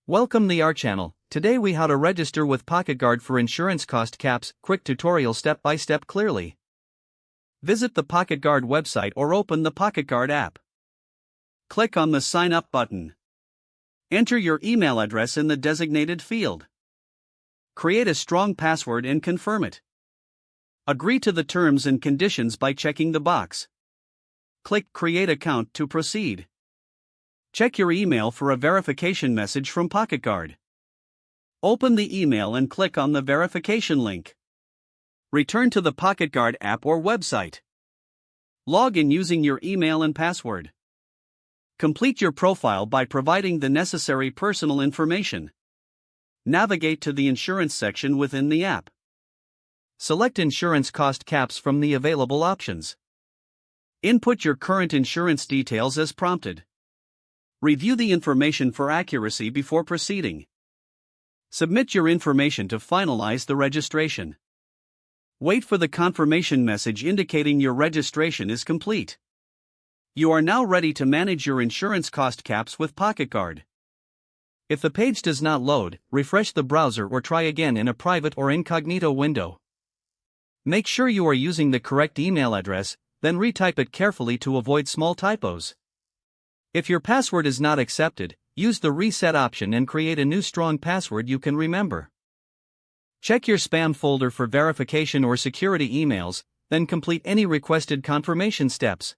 Welcome to our channel. Today we how to register with PocketGuard for insurance cost caps. Quick tutorial step by step clearly. Visit the PocketGuard website or open the PocketGuard app. Click on the Sign Up button. Enter your email address in the designated field. Create a strong password and confirm it. Agree to the terms and conditions by checking the box. Click Create Account to proceed. Check your email for a verification message from PocketGuard. Open the email and click on the verification link. Return to the PocketGuard app or website. Log in using your email and password. Complete your profile by providing the necessary personal information. Navigate to the insurance section within the app. Select insurance cost caps from the available options. Input your current insurance details as prompted. Review the information for accuracy before proceeding. Submit your information to finalize the registration. Wait for the confirmation message indicating your registration is complete. You are now ready to manage your insurance cost caps with PocketGuard. If the page does not load, refresh the browser or try again in a private or incognito window. Make sure you are using the correct email address, then retype it carefully to avoid small typos. If your password is not accepted, use the reset option and create a new strong password you can remember. Check your spam folder for verification or security emails, then complete any requested confirmation steps.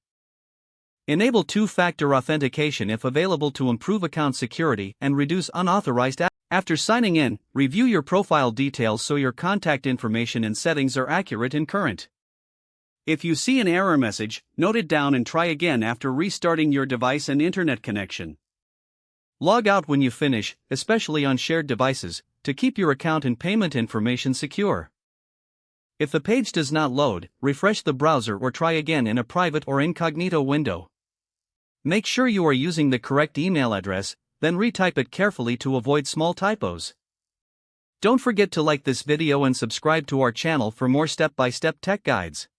Enable two-factor authentication if available to improve account security and reduce unauthorized access. After signing in, review your profile details so your contact information and settings are accurate and current. If you see an error message, note it down and try again after restarting your device and internet connection. Log out when you finish, especially on shared devices, to keep your account and payment information secure. If the page does not load, refresh the browser or try again in a private or incognito window. Make sure you are using the correct email address, then retype it carefully to avoid small typos. Don't forget to like this video and subscribe to our channel for more step-by-step tech guides.